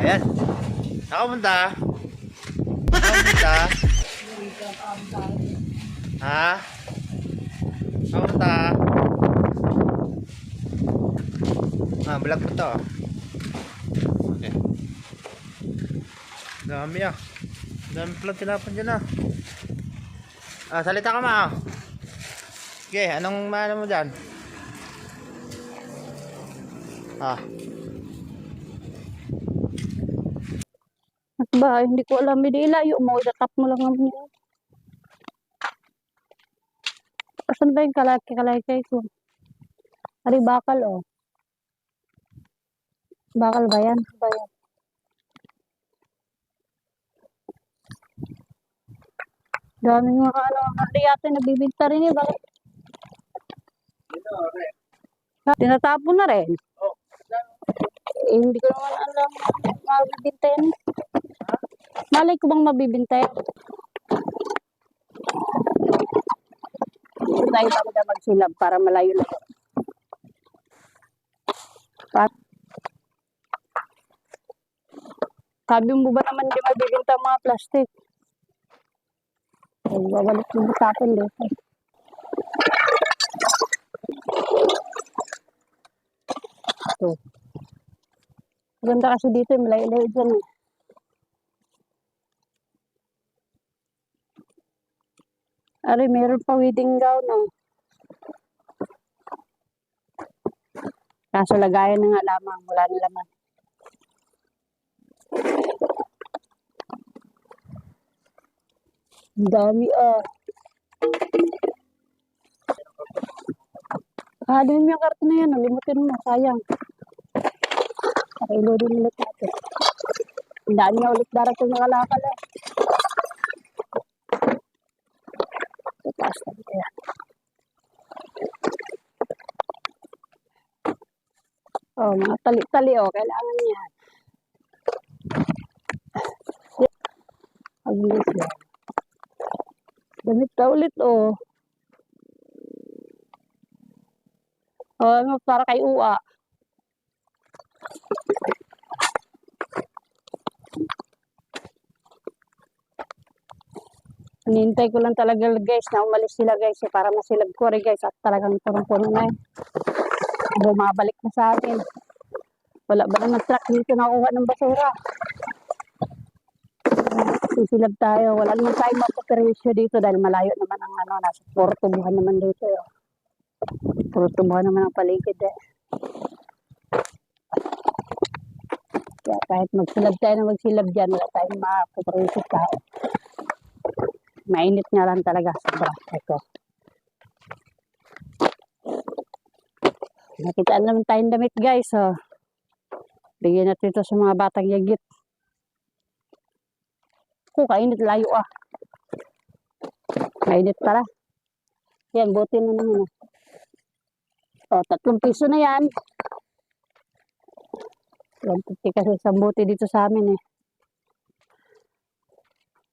Ayan. Nakapunta. Nakapunta. Ha? Nakapunta. Vlog ko to. Okay. Dami ah. Dami pala tinapon dyan ah. Salita ka ma. Okay, anong maano mo dyan? Ba, hindi ko alam. Hindi ilayo mo. Itatap mo lang naman yun. Asan ba yung kalaki ko? Ari bakal oh. Bakal ba yan? Bayan. Daming mga hindi yata nabibigta rin eh. Bakit? Tinatapon na rin. Hindi ko naman alam mabibinta yan. Malay ko bang mabibinta yan? Tayo ba magsilab para malayo lang. Sabi mo ba naman di mabibinta mga plastic? Babalik mo sa akin dito. So, ganda kasi dito, malayo-layo dyan eh. Ari, meron pa wedding gown oh. Kaso lagayan na nga lamang, wala na laman. Ang dami ah. Halin mo yung karton na yan, nalimutin mo, sayang. Pakiloadin ulit natin. Ang dami niya ulit darating na kalakal eh. Taas na dito yan. Oh, mga tali-tali oh, kailangan niya. Aglis yan. Damit ka ulit oh. Oh, para kay Uwa. Hinihintay ko lang talaga guys na umalis sila guys para masilab ko rin guys at talagang punong-puno na yun. Bumabalik na sa akin. Wala ba naman truck dito nakuha ng basura? Sisilab tayo. Wala naman tayo mapaperisyo dito dahil malayo naman ang nasa puro tubuhan naman dito. Puro tubuhan naman ang paligid eh. Kaya kahit magsilab tayo na magsilab dyan, wala tayong mapaperisyo tayo. Mainit nga lang talaga sa brahe ko. Nakitaan naman tayong damit guys. So, bigyan natin ito sa mga batang yagit. Kainit layo ah. Mainit pala. Yan, buti na naman. O, 3 piso na yan. 150 kasi isang buti dito sa amin eh.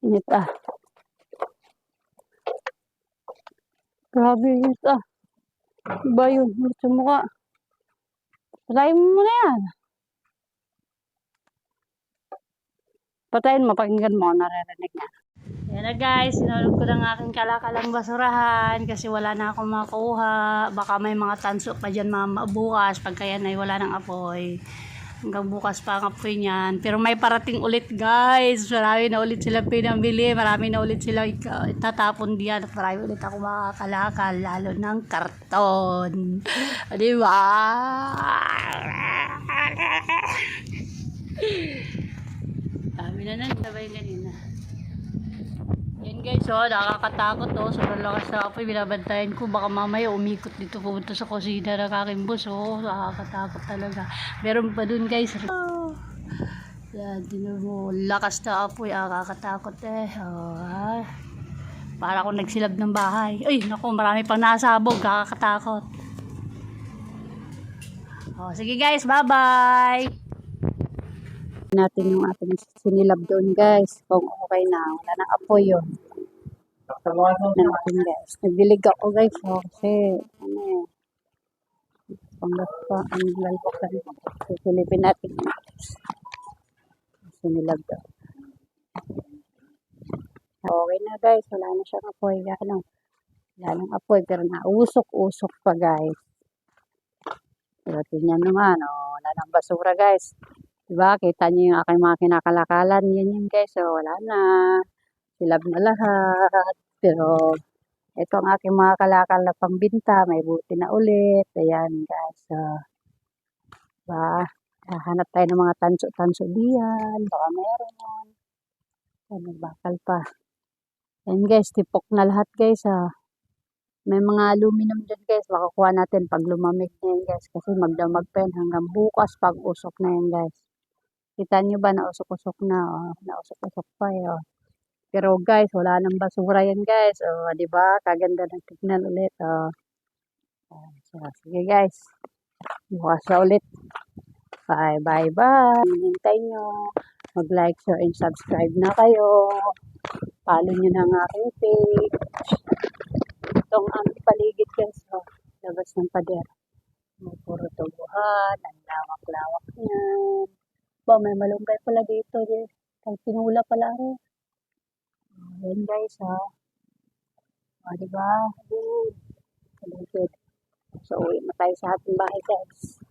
Init ah. Grabe init ah. Iba yun, sa mukha. Patayin mo na yan. Patayin mo, pakinggan mo, naririnig na. Yan na guys, sinulog ko ng aking kalakalang basurahan kasi wala na akong makuha. Baka may mga tanso pa dyan bukas pagka yan ay wala ng apoy. Hanggang bukas pa ang apoy niyan. Pero may parating ulit guys. Marami na ulit sila pinamili. Marami na ulit sila itatapon diyan. At marami ulit ako makakalakal. Lalo ng karton. Diba? Dami na sabay ganina. Yan guys, oh, nakakatakot oh. Sobrang lakas na apoy, binabantayan ko. Baka mamaya umikot dito pumunta sa kusina ng aking boss, oh. Nakakatakot talaga. Meron pa dun guys. Oh. Yan, tingnan mo. Lakas na apoy, nakakatakot eh. Oh, para akong nagsilab ng bahay. Ay, naku, marami pang nasabog. Nakakatakot. Oh, sige guys, bye-bye! Natin yung ating sinilab doon guys kung okay na, wala nang apoy yun natin guys. Nagdilig ako guys kasi ano eh panggas pa ang lalbok na sisilipin natin sinilab daw. Okay na guys, wala na siyang apoy. Wala nang apoy, pero nausok-usok pa guys. Pero tingnan naman, wala nang basura guys. Diba, kita niyo yung aking mga kinakalakalan. Yan guys, wala na. Silab na lahat. Pero, ito ang aking mga kalakal na pambinta. May buti na ulit. Ayan guys, diba, hahanap tayo ng mga tanso-tanso diyan. Baka meron. Ano, bakal pa. Ayan guys, tipok na lahat guys, May mga aluminum dyan guys, makukuha natin pag lumamig na yan guys. Kasi magdamag pa yan hanggang bukas pag usok na yan guys. Kita nyo ba na usok-usok na, nausok-usok pa Pero guys, wala nang basura yan guys. Di ba? Kaganda ng tignan ulit. So, sige guys. Bukas na ulit. Bye. Hintay nyo. Mag-like, share, and subscribe na kayo. Follow nyo na ang aking page. Itong aming paligid guys. Labas ng pader. May puro tubuhan. Ang lawak-lawak niyan. May malunggay pala dito. May pinula pala rin. Ayan guys, diba? Good. So, uwi na tayo sa ating bahay guys.